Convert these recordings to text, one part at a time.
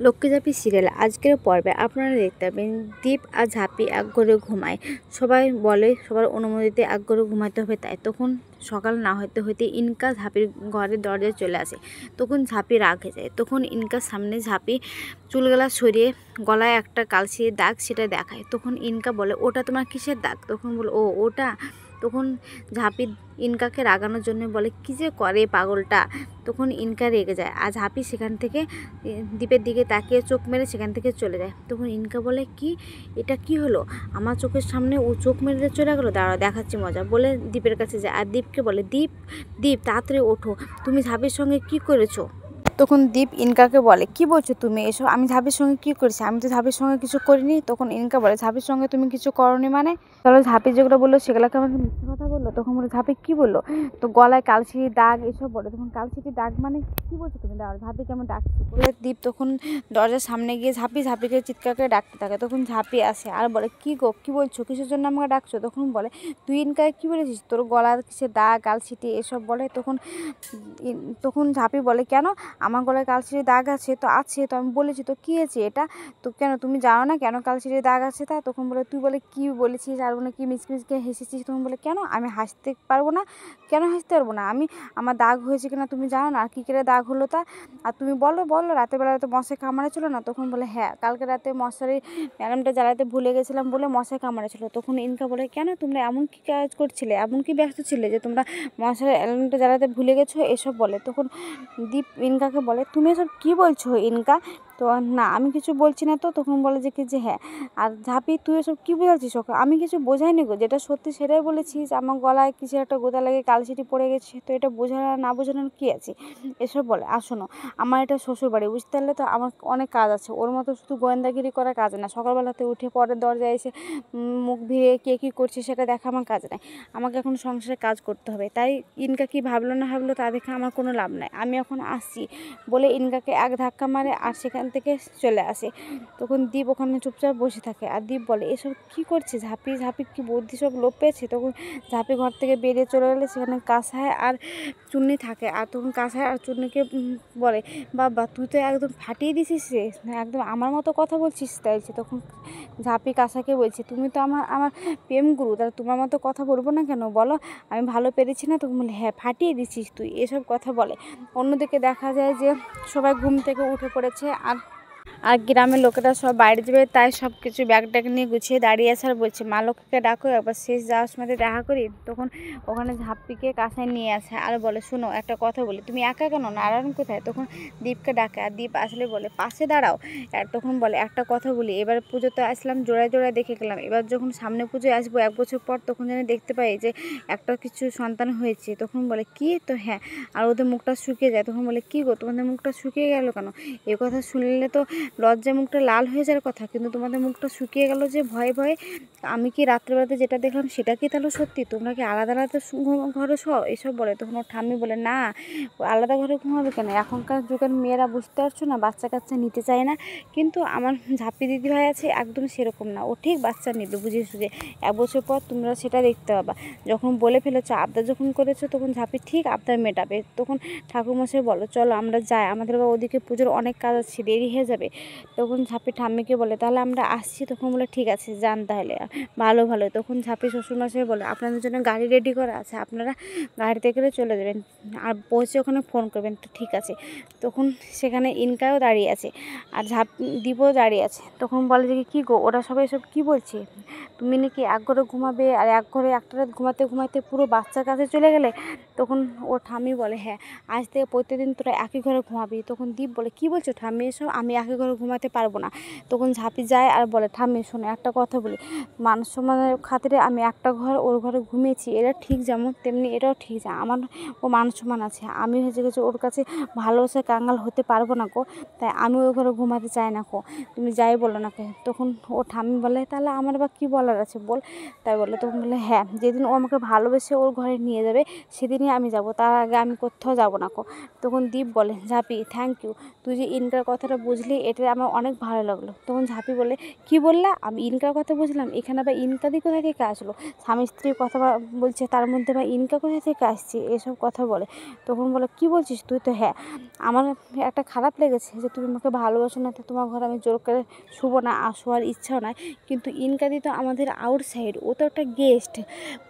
লক্ষ্মীঝাঁপি serial আজকের পর্বে আপনারা দেখতে পাবেন দীপ আর ঝাঁপি এক ঘরে ঘুমায়। সবাই বলে সবার অনুমতিতে এক ঘরে ঘুমাতে হবে, তাই তখন সকাল না হতে হতে ইনকা ঝাঁপির ঘরের দরজায় চলে আসে। তখন ঝাঁপি রাগ হয়ে যায়। তখন ইনকার সামনে ঝাঁপি চুলগুলা সরিয়ে গলায় একটা কালচির দাগ সেটা দেখায়। তখন ইনকা বলে, ওটা তোমার কিসের দাগ? তখন বলে, ও ওটা। তখন ঝাঁপি ইনকাকে রাগানোর জন্য বলে, কী যে করে পাগলটা। তখন ইনকা রেগে যায় আর ঝাঁপি সেখান থেকে দ্বীপের দিকে তাকিয়ে চোখ মেরে সেখান থেকে চলে যায়। তখন ইনকা বলে, কি এটা কি হলো? আমার চোখের সামনে ও চোখ মেরে চলে গেলো, দাঁড়াও দেখাচ্ছি মজা বলে দ্বীপের কাছে যায়। আর দ্বীপকে বলে, দ্বীপ দ্বীপ তাড়াতাড়ি ওঠো, তুমি ঝাঁপির সঙ্গে কি করেছো? তখন দীপ ইনকাকে বলে, কি বলছো তুমি এসব? আমি ঝাঁপির সঙ্গে কি করেছি? আমি তো ঝাঁপির সঙ্গে কিছু করিনি। তখন ইনকা বলে, ঝাঁপির সঙ্গে তুমি কিছু করনি মানে? তাহলে ঝাঁপি যেগুলো বললো সেগুলোকে আমাকে মিথ্যে কথা বললো? তখন বলে, ঝাঁপি কি বললো? তো গলায় কালশির দাগ এসব বলে। তখন কালশিটির দাগ মানে কি বলছো তুমি? দাঁড়াও ঝাঁপি কেমন ডাকছি বলে দীপ তখন দরজার সামনে গিয়ে ঝাঁপিকে চিৎকার করে ডাকতে থাকে। তখন ঝাঁপি আসে আর বলে, কি গো কি বলছো? কিসের জন্য আমাকে ডাকছো? তখন বলে, তুই ইনকাকে কি বলেছিস? তোর গলার কিসের দাগ কালশিটি এসব বলে। তখন ঝাঁপি বলে, কেন? আমার গলায় কালশিটির দাগ আছে তো আমি বলেছি তো, কী আছে এটা? তো কেন তুমি জানো না কেন কালশিটির দাগ আছে তা? তখন বলে, তুই বলে কি বলেছিস আর বলে কি মিচমিচকে হেসেছিস? তখন বলে, কেন আমি হাসতে পারবো না? কেন হাসতে পারবো না? আমার দাগ হয়েছে কিনা তুমি জানো না? আর কী করে দাগ হলো তা? আর তুমি বলো রাতের বেলা তো মশাই কামড়েছিল না? তখন বলে, হ্যাঁ কালকে রাতে মশারি ম্যাডামটা জ্বালাতে ভুলে গেছিলাম বলে মশাই কামড়েছিল। তখন ইনকা বলে, কেন তোমরা এমন কি কাজ করছিলে, এমন কি ব্যস্ত ছিলে যে তোমরা মশারি অ্যালার্মটা জ্বালাতে ভুলে গেছো এসব বলে। তখন দীপ ইনকাকে বলে, তুমি এসব কী বলছো ইনকা? তো না আমি কিছু বলছি না। তো তখন বলে যে কি যে হ্যাঁ। আর ঝাঁপি, তুই এসব কী বোঝাচ্ছিস ওকে? আমি কিছু বোঝাইনি গো, যেটা সত্যি সেটাই বলেছিস। আমার গলায় কিছু একটা গোতা লাগে কালশিটি পড়ে গেছে, তো এটা বোঝানো না বোঝানোর কী আছে এসব বলে। আর শোনো, আমার এটা শ্বশুরবাড়ি, বুঝতে পারলে তো? আমার অনেক কাজ আছে, ওর মতো শুধু গোয়েন্দাগিরি করা কাজ না। সকালবেলাতে উঠে পরের দরজায় এসে মুখ ভিড়ে কে কী করছে সেটা দেখা আমার কাজ নাই। আমাকে এখন সংসারে কাজ করতে হবে। তাই ইনকা কি ভাবলো না ভাবলো তা দেখে আমার কোনো লাভ নাই, আমি এখন আসছি বলে ইনকাকে এক ধাক্কা মারে আর সেখান থেকে চলে আসে। তখন দীপ ওখানে চুপচাপ বসে থাকে আর দীপ বলে, এসব কি করছে ঝাঁপি কি বুদ্ধি সব লোপ পেয়েছে? তখন ঝাঁপি ঘর থেকে বেরিয়ে চলে গেলে সেখানে কাঁসায় আর চুন্নি থাকে। আর তখন কাঁসায় আর চুন্নিকে বলে, বাবা তুই তো একদম ফাটিয়ে দিছিস রে, একদম আমার মতো কথা বলছিস তাইছে। তখন ঝাঁপি কাঁসাকে বলছে, তুমি তো আমার প্রেম গুরু, তাহলে তোমার মতো কথা বলবো না কেন বলো? আমি ভালো পেরেছি না? তখন বলে, হ্যাঁ ফাটিয়ে দিচ্ছিস তুই, এসব কথা বলে। অন্যদিকে দেখা যায় যে সবাই ঘুম থেকে উঠে পড়েছে আর গ্রামের লোকেরা সব বাইরে যাবে, তাই সব কিছু ব্যাগ ট্যাগ নিয়ে গুছিয়ে দাঁড়িয়ে আছে আর বলছে, মা লক্ষ্মীকে ডাকো, একবার শেষ যাওয়ার সময় দেখা করি। তখন ওখানে ঝাঁপিকে কাঁসায় নিয়ে আসে আর বলে, শোনো একটা কথা বলি, তুমি একা কেন? নারায়ণ কোথায়? তখন দীপকে ডাকে আর দীপ আসলে বলে, পাশে দাঁড়াও। আর তখন বলে, একটা কথা বলি, এবার পুজোতে আসলাম জোড়ায় দেখে গেলাম, এবার যখন সামনে পুজোয় আসবো 1 বছর পর, তখন যেন দেখতে পাই যে একটা কিছু সন্তান হয়েছে। তখন বলে, কি? তো হ্যাঁ। আর ওদের মুখটা শুকিয়ে যায়। তখন বলে, কি গো তোমাদের মুখটা শুকিয়ে গেল কেন? এই কথা শুনলে তো লজ্জায় মুখটা লাল হয়ে যাওয়ার কথা, কিন্তু তোমাদের মুখটা শুকিয়ে গেল যে ভয়ে ভয়ে। আমি কি রাত্রেবেলাতে যেটা দেখলাম সেটা কি তাহলে সত্যি? তোমরা কি আলাদা আলাদা ঘরে শো এসব বলে। তখন ওর ঠাম্মি বলে, না আলাদা ঘরে ঘুমাবে কেন? এখনকার যুগের মেয়েরা বুঝতে পারছো না, বাচ্চা কাচ্চা নিতে চায় না। কিন্তু আমার ঝাঁপি দিদিভাই আছে একদম সেরকম না, ও ঠিক বাচ্চা নেবে বুঝে সুঝে। 1 বছর পর তোমরা সেটা দেখতে পাবা। যখন বলে ফেলেছো, আবদার যখন করেছো, তখন ঝাঁপি ঠিক আবদার মেটাবে। তখন ঠাকুরমশাই বলো, চলো আমরা যাই, আমাদের ওদিকে পুজোর অনেক কাজ আছে, দেরি হয়ে যাবে। তখন ঝাঁপি ঠাম্মিকে বলে, তাহলে আমরা আসছি। তখন বলে, ঠিক আছে যান তাহলে, ভালো। তখন ঝাঁপি শ্বশুরমশাই বলে, আপনাদের জন্য গাড়ি রেডি করা আছে, আপনারা গাড়িতে করে চলে যাবেন আর পৌঁছে ওখানে ফোন করবেন। তো ঠিক আছে। তখন সেখানে ইনকাও দাঁড়িয়ে আছে আর দীপও দাঁড়িয়ে আছে। তখন বলে যে, কী গো ওরা সবাই সব কী বলছে? তুমি নাকি এক ঘরে ঘুমাবে আর এক ঘরে একটা রাত ঘুমাতে পুরো বাচ্চার কাছে চলে গেলে? তখন ও ঠাম্মি বলে, হ্যাঁ আজ থেকে প্রত্যেকদিন তোরা একই ঘরে ঘুমাবি। তখন দীপ বলে, কি বলছো ঠাম্মি এসব? আমি একই ঘরে ঘুমাতে পারবো না। তখন ঝাঁপি যায় আর বলে, ঠাম্মি শোনো একটা কথা বলি, মান সম্মানের খাতিরে আমি একটা ঘর ওর ঘরে ঘুমিয়েছি, এটা ঠিক যেমন তেমনি এটাও ঠিক যে আমার ও মান সম্মান আছে। আমি হয়েছে গেছে ওর কাছে ভালোবাসা কাঙ্গাল হতে পারবো না গো, তাই আমি ওই ঘরে ঘুমাতে চাই না গো, তুমি যাই বলো না কে। তখন ও ঠাম্মি বলে, তাহলে আমার বা কী বলার আছে বল? তাই বলে। তখন বলে, হ্যাঁ যেদিন ও আমাকে ভালোবেসে ওর ঘরে নিয়ে যাবে সেদিনই আমি যাব, তার আগে আমি কোথাও যাব না গো। তখন দীপ বলে, ঝাঁপি থ্যাংক ইউ, তুই যে ইনকার কথাটা বুঝলি, এটা এটা আমার অনেক ভালো লাগলো। তখন ঝাঁপি বলে, কি বললা? আমি ইনকার কথা বুঝলাম, এখানে আবার ইনকাদি কোথা থেকে আসলো? স্বামী স্ত্রীর কথা বলছে, তার মধ্যে বা ইনকা কোথা থেকে আসছে? এসব কথা বলে। তখন বলে, কি বলছিস তুই? তো হ্যাঁ, আমার একটা খারাপ লেগেছে যে তুমি আমাকে ভালোবাসো না, তো তোমার ঘরে আমি জোর করে শুবো না, আর শোয়ার ইচ্ছাও নাই। কিন্তু ইনকাদি তো আমাদের আউটসাইড, ও তো একটা গেস্ট,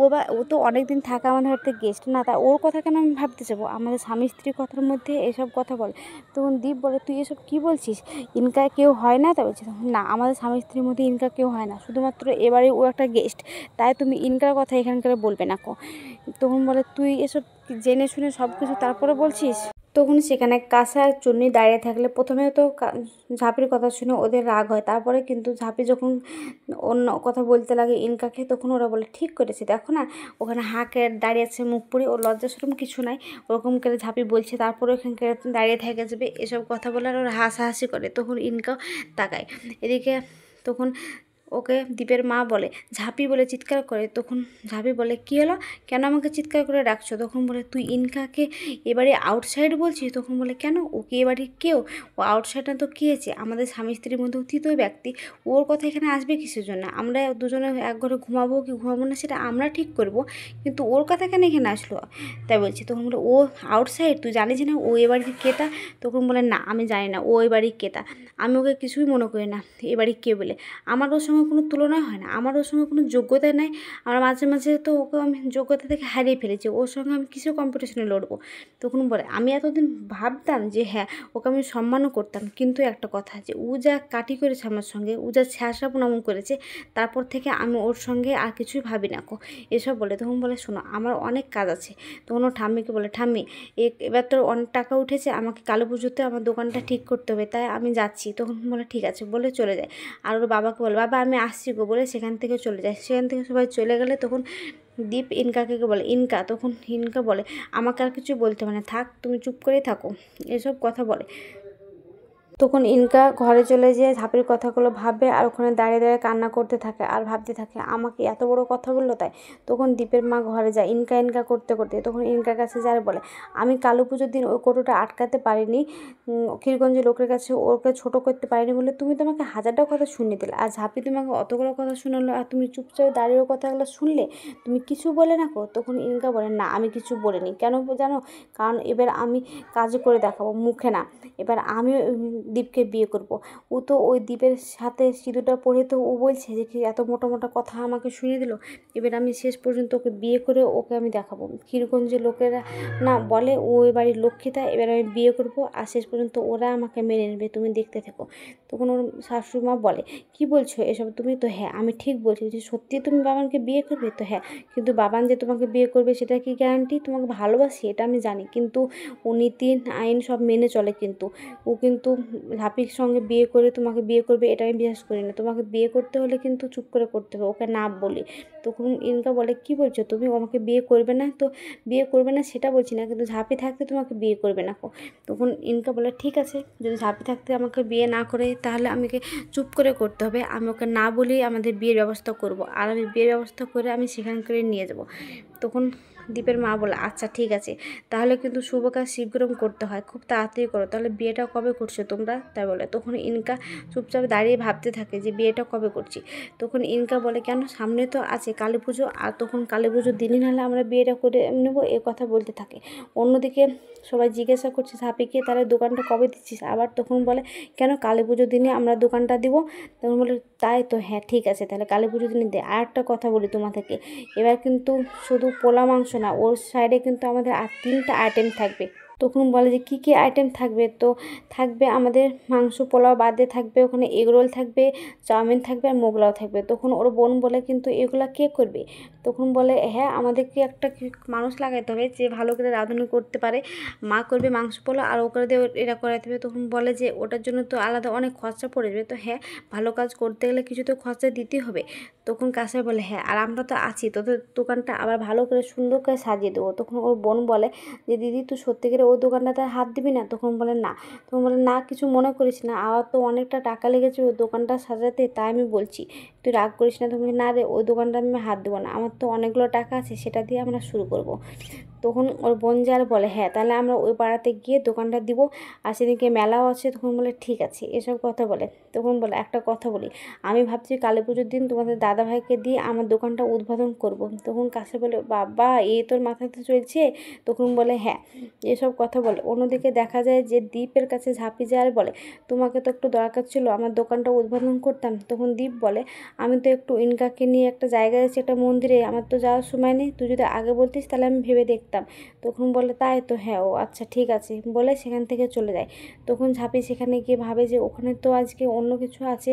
ও তো অনেক দিন থাকা আমাদের বাড়িতে গেস্ট না, তা ওর কথা কেন আমি ভাবতে যাবো? আমাদের স্বামী স্ত্রীর কথার মধ্যে এসব কথা বলে। তখন দীপ বলে, তুই এসব কী বলছিস? ইনকা কেউ হয় না? তা বলছে, না, আমাদের স্বামী স্ত্রীর মধ্যে ইনকা কেউ হয় না, শুধুমাত্র এবারে ও একটা গেস্ট, তাই তুমি ইনকার কথা এখানকার বলবে না কো। তখন বলে, তুই এসব জেনে শুনে সব কিছু তারপরে বলছিস? তখন সেখানে কাঁসা আর চুন্নি দাঁড়িয়ে থাকলে প্রথমে তো ঝাঁপির কথা শুনে ওদের রাগ হয়, তারপরে কিন্তু ঝাঁপি যখন অন্য কথা বলতে লাগে ইনকাকে, তখন ওরা বলে, ঠিক করেছে, দেখো না ওখানে হাঁকে দাঁড়িয়ে আছে মুখ পুড়ে, ওর লজ্জাশরম কিছু নাই, ওরকম করে ঝাঁপি বলছে, তারপরে ওখানকে দাঁড়িয়ে থেকে যাবে, এসব কথা বলে আর ওরা হাসাহাসি করে। তখন ইনকাও তাকায় এদিকে। তখন ওকে দীপের মা বলে, ঝাঁপি বলে চিৎকার করে। তখন ঝাঁপি বলে, কী হলো, কেন আমাকে চিৎকার করে ডাকছো? তখন বলে, তুই ইনকাকে এবারে আউটসাইড বলছিস? তখন বলে, কেন, ও কি এবারে কেউ? ও আউটসাইড না তো কী হয়েছে? আমাদের স্বামী স্ত্রীর মধ্যে অতীত ব্যক্তি, ওর কথা এখানে আসবে কিসের জন্য? আমরা দুজনে এক ঘরে ঘুমাবো কি ঘুমাবো না সেটা আমরা ঠিক করব, কিন্তু ওর কথা কেন এখানে আসলো? তাই বলছি। তখন বলে, ও আউটসাইড, তুই জানিস না ও এবাড়ির কেতা? তখন বলে, না, আমি জানি না ও এবাড়ির কেতা, আমি ওকে কিছুই মনে করি না এবাড়ি কে বলে। আমার ওর সঙ্গে কোনো তুলনাই হয় না, আমার ওর সঙ্গে কোনো যোগ্যতা নেই। আমার মাঝে মাঝে তো ওকে আমি যোগ্যতা থেকে হারিয়ে ফেলেছি, ওর সঙ্গে আমি কিসের কম্পিটিশনে লড়বো? তখন বলে, আমি এতদিন ভাবতাম যে হ্যাঁ, ওকে আমি সম্মানও করতাম, কিন্তু একটা কথা, যে ও যা কাটি করেছে আমার সঙ্গে, ও যা ছ্যাঁচড়া প্রণাম করেছে, তারপর থেকে আমি ওর সঙ্গে আর কিছুই ভাবি না কো। এসব বলে। তখন বলে, শোনো, আমার অনেক কাজ আছে। তখন ও ঠাম্মিকে বলে, ঠাম্মি, এবার তো অনেক টাকা উঠেছে, আমাকে কালী পুজোতে আমার দোকানটা ঠিক করতে হবে, তাই আমি যাচ্ছি। তখন বলে, ঠিক আছে, বলে চলে যায়। আর ওর বাবাকে বলে, বাবা আমি আসছি গো, বলে সেখান থেকে চলে যায়। সেখান থেকে সবাই চলে গেলে তখন দীপ ইনকাকে বলে, ইনকা, তখন ইনকা বলে, আমাকে আর কিছু বলতে হবে না, থাক, তুমি চুপ করেই থাকো, এসব কথা বলে। তখন ইনকা ঘরে চলে যেয়ে ঝাঁপির কথাগুলো ভাবে, আর ওখানে দাঁড়িয়ে দাঁড়িয়ে কান্না করতে থাকে আর ভাবতে থাকে, আমাকে এত বড় কথা বললো তাই। তখন দীপের মা ঘরে যায় ইনকা ইনকা করতে করতে। তখন ইনকার কাছে যায়, বলে, আমি কালী পুজোর দিন ওই কৌটোটা আটকাতে পারিনি, ক্ষীরগঞ্জের লোকের কাছে ওকে ছোট করতে পারিনি বলে তুমি তোমাকে হাজারটা কথা শুনিয়ে দিলে, আর ঝাঁপি তোমাকে অতগুলো কথা শোনালো, আর তুমি চুপচাপ দাঁড়িয়ে কথাগুলো শুনলে, তুমি কিছু বলে না কো। তখন ইনকা বলে, না, আমি কিছু বলিনি। কেন জানো? কারণ এবার আমি কাজ করে দেখাবো, মুখে না। এবার আমি দীপকে বিয়ে করব। ও তো ওই দীপের সাথে সিঁদুরটা পরে তো ও বলছে যে কি এত মোটা মোটা কথা আমাকে শুনিয়ে দিল, এবার আমি শেষ পর্যন্ত ওকে বিয়ে করে ওকে আমি দেখাবো। ক্ষীরগঞ্জের লোকেরা না বলে ও এ বাড়ির লক্ষ্মীটা, এবার আমি বিয়ে করব, আর শেষ পর্যন্ত ওরা আমাকে মেনে নেবে, তুমি দেখতে থেকো। তখন ওর শাশুড়ি মা বলে, কি বলছো এসব তুমি? তো হ্যাঁ, আমি ঠিক বলছি, যে সত্যি তুমি বাবানকে বিয়ে করবে? তো হ্যাঁ, কিন্তু বাবান যে তোমাকে বিয়ে করবে সেটা কি গ্যারান্টি? তোমাকে ভালোবাসি এটা আমি জানি, কিন্তু ও নীতি আইন সব মেনে চলে, কিন্তু ও কিন্তু ঝাঁপির সঙ্গে বিয়ে করে তোমাকে বিয়ে করবে এটা আমি বিশ্বাস করি না। তোমাকে বিয়ে করতে হলে কিন্তু চুপ করে করতে হবে, ওকে না বলি। তখন ইনকা বলে, কি বলছো তুমি, আমাকে বিয়ে করবে না? তো বিয়ে করবে না সেটা বলছি না, কিন্তু ঝাঁপি থাকতে তোমাকে বিয়ে করবে না। তখন ইনকা বলে, ঠিক আছে, যদি ঝাঁপি থাকতে আমাকে বিয়ে না করে, তাহলে আমাকে চুপ করে করতে হবে, আমি ওকে না বলেই আমাদের বিয়ের ব্যবস্থা করব, আর আমি বিয়ের ব্যবস্থা করে আমি সেখান করে নিয়ে যাব। তখন দীপের মা বলে, আচ্ছা ঠিক আছে, তাহলে কিন্তু শুভ কাজ শীঘ্রই করতে হয়, খুব তাড়াতাড়ি করো, তাহলে বিয়েটা কবে করছো তোমরা? তাই বলে। তখন ইনকা চুপচাপ দাঁড়িয়ে ভাবতে থাকে যে বিয়েটা কবে করছি। তখন ইনকা বলে, কেন, সামনে তো আছে কালী পুজো, আর তখন কালী পুজোর দিনই নাহলে আমরা বিয়েটা করে নেবো, এ কথা বলতে থাকে। অন্যদিকে সবাই জিজ্ঞাসা করছে ঝাঁপিকে, তাহলে দোকানটা কবে দিচ্ছিস? আবার তখন বলে, কেন, কালী পুজোর দিনে আমরা দোকানটা দিব। তখন বলে, তাই তো, হ্যাঁ ঠিক আছে, তাহলে কালী পুজোর দিনে দে। আর একটা কথা বলি তোমাদেরকে, এবার কিন্তু শুধু পোলা মাংস না, ওর সাইডে কিন্তু আমাদের আর 3টা আইটেম থাকবে। তখন বলে যে কী কী আইটেম থাকবে? তো থাকবে আমাদের মাংস পোলাও বাদে থাকবে ওখানে এগরোল থাকবে, চাউমিন থাকবে, আর মোগলাও থাকবে। তখন ওর বোন বলে, কিন্তু এগুলা কে করবে? তখন বলে, হ্যাঁ, আমাদেরকে একটা মানুষ লাগাইতে হবে যে ভালো করে রাঁধুনি করতে পারে, মা করবে মাংস পোলাও আর ওকে দিয়ে এরা করাইতে হবে। তখন বলে যে ওটার জন্য তো আলাদা অনেক খরচা পড়ে যাবে। তো হ্যাঁ, ভালো কাজ করতে গেলে কিছু তো খরচা দিতেই হবে। তখন কাসাই বলে, হ্যাঁ, আর আমরা তো আছি, তোদের দোকানটা আবার ভালো করে সুন্দর করে সাজিয়ে দেবো। তখন ওর বোন বলে যে দিদি, তুই সত্যিকারে ওই দোকানটাতে হাত দিবি না? তখন বলে, না। তখন বলে, না, কিছু মনে করিস না, আমার তো অনেকটা টাকা লেগেছে ওই দোকানটা সাজাতে, তাই আমি বলছি, তুই রাগ করিস না। তখন না রে, ওই দোকানটা আমি হাত দেবো না, আমার তো অনেকগুলো টাকা আছে, সেটা দিয়ে আমরা শুরু করব। তখন ওর বোন যায় আর বলে হ্যাঁ তাহলে আমরা ওই পাড়াতে গিয়ে দোকানটা দিব, আর সেদিনকে মেলাও আছে। তখন বলে ঠিক আছে, এসব কথা বলে। তখন বলে একটা কথা বলি, আমি ভাবছি কালী পুজোর দিন তোমাদের দাদাভাইকে দিয়ে আমার দোকানটা উদ্বোধন করব। তখন কাছে বলে বাবা এই তোর মাথাতে চলছে? তখন বলে হ্যাঁ, এসব কথা বলে। অন্যদিকে দেখা যায় যে দীপের কাছে ঝাঁপি যায় আর বলে তোমাকে তো একটু দরকার ছিল, আমার দোকানটা উদ্বোধন করতাম। তখন দীপ বলে আমি তো একটু ইনকাকে নিয়ে একটা জায়গায় আছি, একটা মন্দিরে, আমার তো যাওয়ার সময় নেই, তুই যদি আগে বলতিস তাহলে আমি ভেবে দেখতাম। তখন বলে তাই তো, হ্যাঁ ও আচ্ছা ঠিক আছে বলে সেখান থেকে চলে যায়। তখন ঝাঁপি সেখানে গিয়ে ভাবে যে ওখানে তো আজকে অন্য কিছু আছে,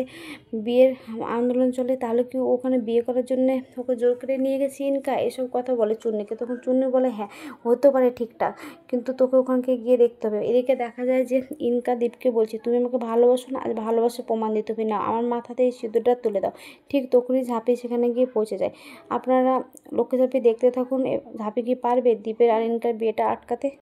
বিয়ের আন্দোলন চলে, তাহলে কি ও ওখানে বিয়ে করার জন্য ওকে জোর করে নিয়ে গেছে ইনকা? এসব কথা বলে চুন্নিকে। তখন চুন্নি বলে হ্যাঁ হতে পারে ঠিকঠাক, কিন্তু তোকে ওখানকে গিয়ে দেখতে হবে। এদিকে দেখা যায় যে ইনকা দীপকে বলছে তুমি আমাকে ভালোবাসো না, আজ ভালোবাসা প্রমাণ দিতে হবে, না আমার মাথাতে এই সিঁদুরটা তুলে দাও। ঠিক তখনই ঝাঁপি সেখানে গিয়ে পৌঁছে যায়। আপনারা লক্ষ্মী ঝাঁপি দেখতে থাকুন, ঝাঁপি কি পারবে দীপের আর ইনকার বিয়েটা আটকাতে?